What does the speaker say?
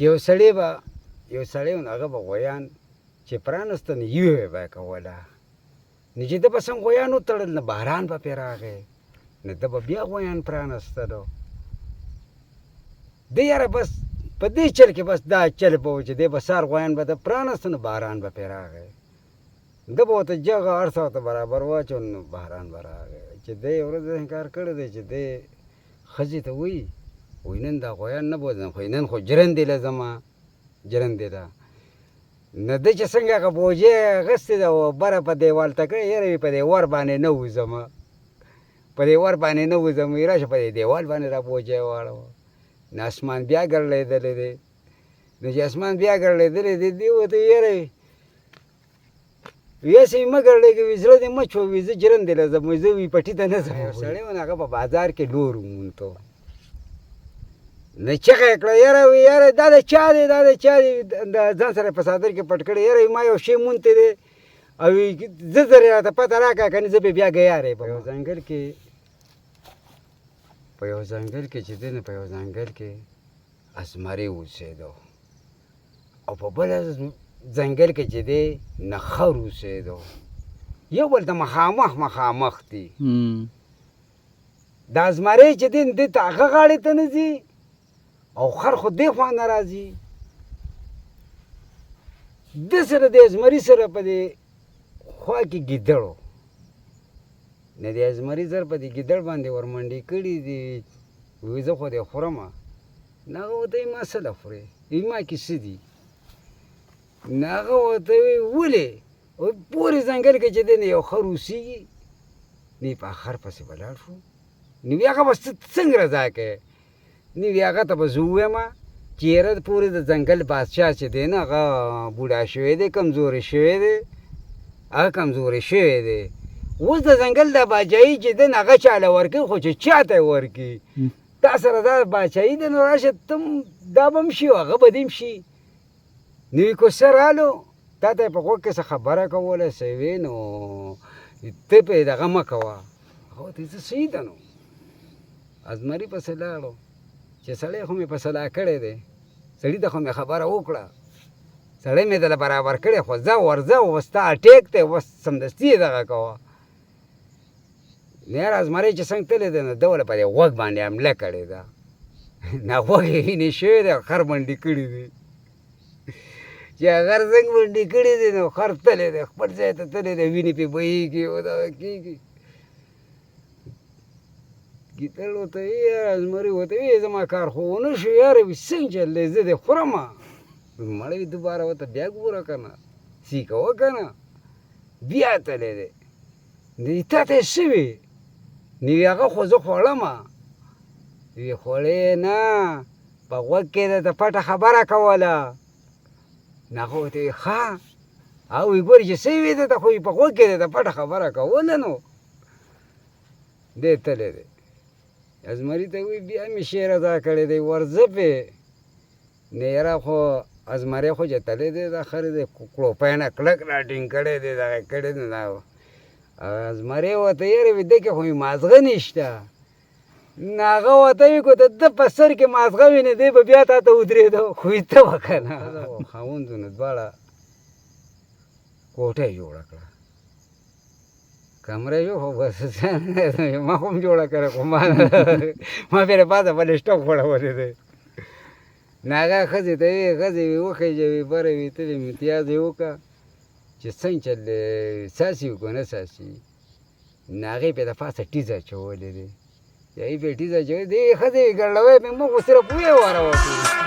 یو سړی و نو هغه به غویان چې پرانسته نو یوې به یې کوله نو چې ده به سم غویان وتړل نو باران به پرې راغی نو ده به بیا غویان پرانستلو ده یاره بس په دې چل کې بس دا چل به و چې دی به سار غویان به ده پرانسته نو باران به پرې راغی ده به ورته جغه هر څه ورته برابر واچول نو باران به راغی چې دی یو ورځ انکار کړی دی چې دی ښځې ته وایي وایي نن دا غویان نه بوځم خو نن خو جرندې له ځمه جرندې ده نو ده چې څنګه هغه بوجۍ اخېستې ده او بره په دیوال ته کړې یاره وي په دې ور باندې نه وځمه په دې ور باندې نه وځم وایي راشه په دې دیوال باندې را بوجۍ واړوه نو اسمان بیا ګرړېدلی دی نو چې اسمان بیا ګرړېدلی دی دې ورته یاره ویسې مې مه ګرړېږي وي زړه دې مه چوه وي زه جرندې له ځم زه وي پټي ته نه ځم یو سړی و نو هغه په بازار کې لور وموندته نو چغه یې کړه یاره وی یاره دا د چا دی دا د چا دی د ځان سره په څادر کې پټ کړی یاره ما یو شی موندتی دی او زه زر یې راته پته راکړه که نه زه به بیا ګیار یې په یو ځنګل کې چې دی نو په یو ځنګل کې اسمري اوسېدو او په بله ځنګل کې چې دی نخر اوسېدو یو بل ته مخامخ دي دا زمری چې دی نو دې ته هغه غاړې ته نه ځي او خر خو دې خوا نه راځي ده سره د زمري سره په دې خوا کې ګیدړ و نو د زمري زر په دې ګیدړ باندې ورمنډې کړي دي وایي زه خو دې خورمه نو هغه ورته وایي ما څه له خورې وایي ما کې څه دي نو هغه ورته وایي ولې پورې ځنګل کې چې دی نو یو خر اوسېږي نو په خر پسې به لاړ شو نو وی هغه به څنګه رضا کوې نو وی هغه ته به زه ووایم چې یاره پورې د ځنګل بادشاه چې دی نه هغه بوډا شوی دی کمزوری شوی دی هغه کمزوری شوی دی اوس د ځنګل د باچایي چې دی نه هغه چاله ورکوي خو چې چا ته یې ورکړي تا سره دا باچایي دی نو راشه ته دا به هم شي او هغه به دې هم شي نو وی کوڅه رالو تا ته یې په غوږ کې څه خبره کوله څه وې نو ته پرې دغه مه کوه هغه ورته څه صحیح ده نو زمري پسې لاړو چې سړی خو مې په صلاح کړی دی سړي ته خو مې خبره وکړه سړی مې دله برابر کړی خو ځه ورځه اوس ستا اټیک دی اوس سمدستي یې دغه کوه نو یاره زمری چې څنګه تللی دی نو ده ولې په دې غوږ باندې حمله کړې ده نو غوږ یې وینې شوی دی خر منډې کړي دي چې خر څنګه منډې کړي دي نو خر تللی دی خپل ځای ته تللی دی وینې پرې بهېږي او دغه کېږي ګیدړ ورته وایي یاره زمري ورته وایي زما کار خو ونه شو یاره وي څنګه چل دی زه دې خورمه مړی وي دوباره ورته بیا ګوره که نه سیکه وکه نه بیا تللی دی نو تا ته یې څه وي نو وي هغه خو زه خوړمه وی خوړې نه په غوږ کې درته پټه خبره کوله نو هغه ورته وایي ښه او وی ګورې چې څه یې وي درته خو په غوږ کې درته پټه خبره کوله نو دی تللی دی زمري ته وایي بیا مې شعر ادا کړی دی ورځه پې نو یاره خو زمری خو چې تللی دی دا خر دی کړوپی نه کلک را ټینګ کړی دی دغه کړی دی دا زمری ورته یاره وي ده کې خو مې مازغه نشته نو هغه ورته وایي که د ده په سر کې مازغه وي نو دی به بیا تا ته ودرېده خو یې ته به که نه خاوندونو دواړه کوټه یې جوړه کړه کمره جو خو بس ما خو هم جوړه کړې خو ما بېره بعده بلې سټوپ غوړولی دی نو هغه ښځې ته وایي ښځې وي وخېژه وي بره وي تلې مې امتیاز یې وکړه چې څنګه چل دی ساسي وي که نه ساسي نو هغې پې د پاسه ټیزه اچولی دی هغې پې ټیزه اچولی دی ښځې وي ګرړوی پې موږ خو صرف ویې واروه